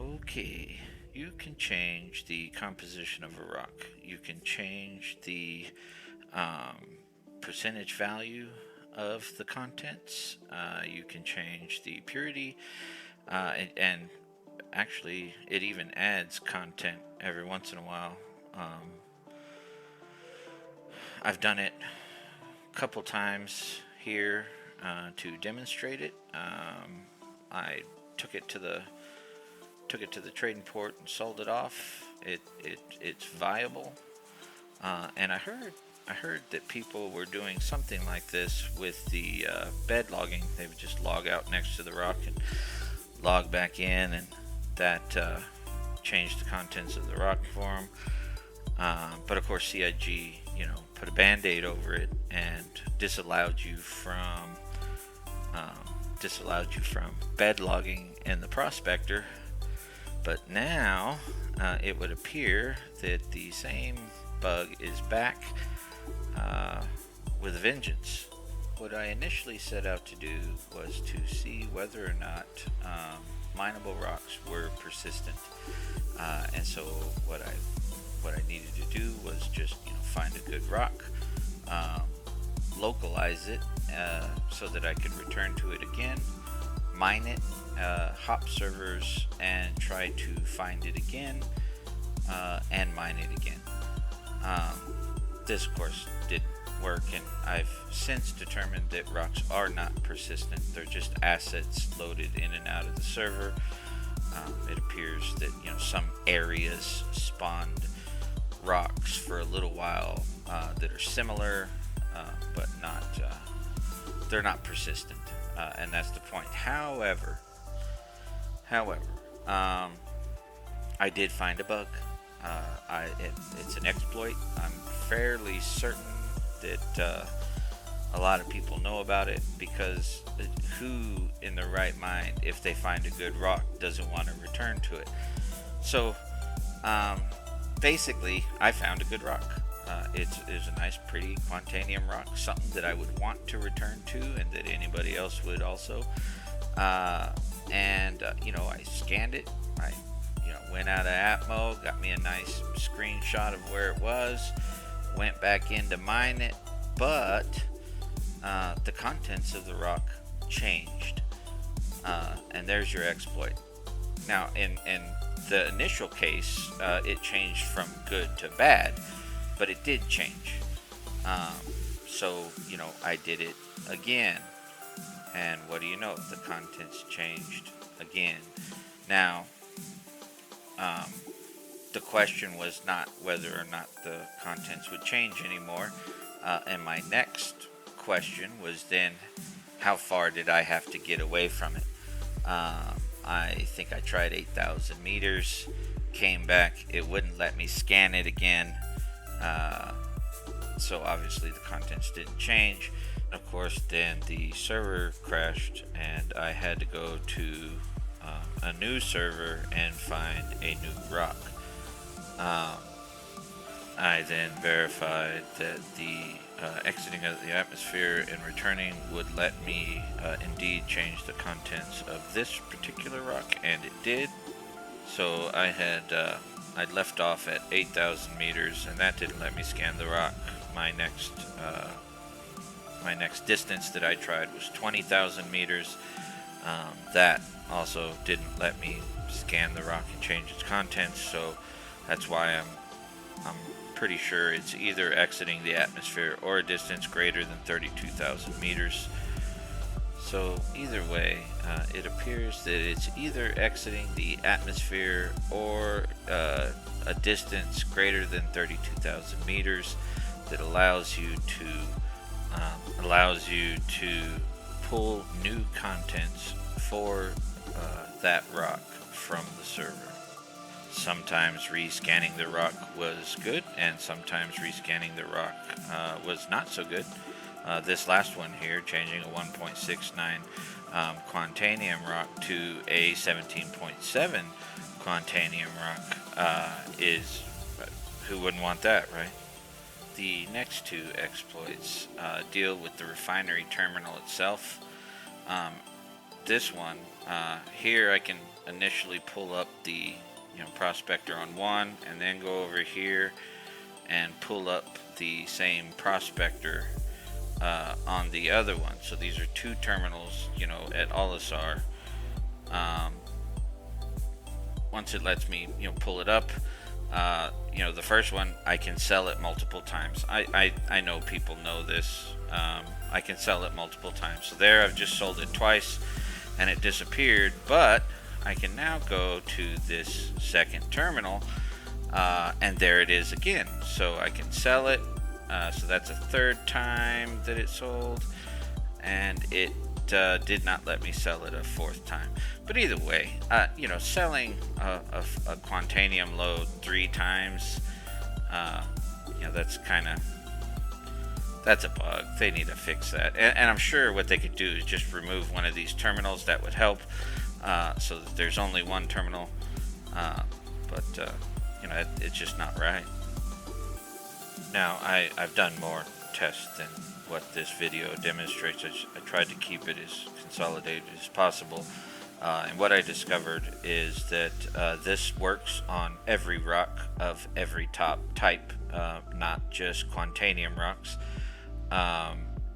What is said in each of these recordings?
Okay, you can change the composition of a rock. You can change the um, percentage value of the contents. You can change the purity, and actually, it even adds content every once in a while. Um, I've done it a couple times here to demonstrate it. I took it to the trading port and sold it off. It's viable, and I heard that people were doing something like this with the bed logging. They would just log out next to the rock and log back in, and that changed the contents of the rock for them. But of course, CIG, put a band-aid over it and disallowed you from bed logging in the prospector. But now it would appear that the same bug is back with a vengeance. What I initially set out to do was to see whether or not mineable rocks were persistent, and so what I needed to do was just find a good rock, localize it so that I could return to it again, mine it, hop servers, and try to find it again and mine it again. This, of course, didn't work, and I've since determined that rocks are not persistent. They're just assets loaded in and out of the server. It appears that some areas spawned rocks for a little while that are similar, but not they're not persistent, and that's the point. However, I did find a bug. It's an exploit. I'm fairly certain that a lot of people know about it, because who in their right mind, if they find a good rock, doesn't want to return to it? So basically, I found a good rock. It's a nice, pretty Quantanium rock, something that I would want to return to, and that anybody else would also. I scanned it. I went out of Atmo, got me a nice screenshot of where it was, went back in to mine it, but the contents of the rock changed, and there's your exploit. Now, in the initial case, it changed from good to bad, but it did change. So I did it again, and what do you know? The contents changed again. Now, the question was not whether or not the contents would change anymore, and my next question was then, how far did I have to get away from it? I think I tried 8,000 meters, came back, it wouldn't let me scan it again, so obviously the contents didn't change. Of course, then the server crashed, and I had to go to a new server and find a new rock. I then verified that the exiting of the atmosphere and returning would let me indeed change the contents of this particular rock, and it did. So I'd left off at 8,000 meters, and that didn't let me scan the rock. My next distance that I tried was 20,000 meters. That also didn't let me scan the rock and change its contents. So that's why I'm pretty sure it's either exiting the atmosphere or a distance greater than 32,000 meters. So either way, it appears that it's either exiting the atmosphere or a distance greater than 32,000 meters that allows you to pull new contents for that rock from the server. Sometimes rescanning the rock was good, and sometimes rescanning the rock was not so good. This last one here, changing a 1.69 Quantanium rock to a 17.7 Quantanium rock is, who wouldn't want that, right? The next two exploits deal with the refinery terminal itself. This one here, I can initially pull up the prospector on one, and then go over here and pull up the same prospector on the other one. So these are two terminals, at Olisar. Um, Once it lets me, pull it up, the first one I can sell it multiple times. I know people know this. I can sell it multiple times. So there, I've just sold it twice, and it disappeared. But I can now go to this second terminal, and there it is again. So I can sell it. So that's a third time that it sold, and it did not let me sell it a fourth time. But either way, selling a Quantanium load 3 times, that's a bug. They need to fix that. And I'm sure what they could do is just remove one of these terminals. That would help, so that there's only one terminal. But it's just not right. Now, I've done more tests than what this video demonstrates. I tried to keep it as consolidated as possible. And what I discovered is that this works on every rock of every type, not just Quantanium rocks.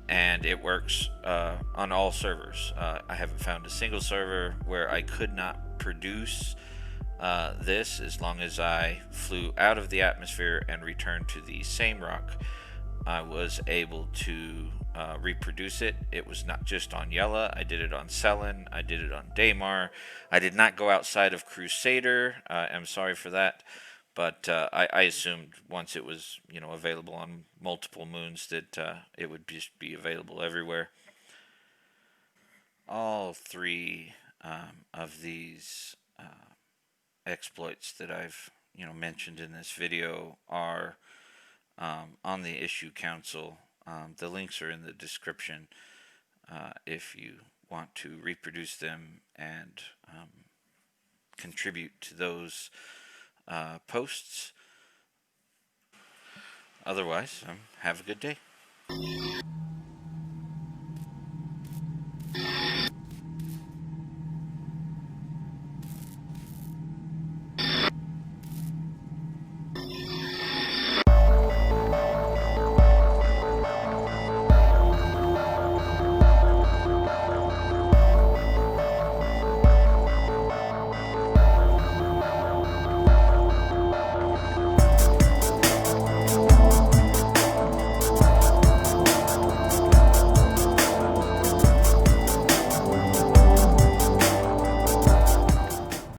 And it works on all servers. I haven't found a single server where I could not produce this as long as I flew out of the atmosphere and returned to the same rock. I was able to reproduce it. It was not just on Yella. I did it on Selen. I did it on Daymar. I did not go outside of Crusader. I'm sorry for that. But I assumed once it was, available on multiple moons that it would just be available everywhere. All 3 of these exploits that I've, mentioned in this video are on the issue council. The links are in the description if you want to reproduce them and contribute to those posts. Otherwise, have a good day.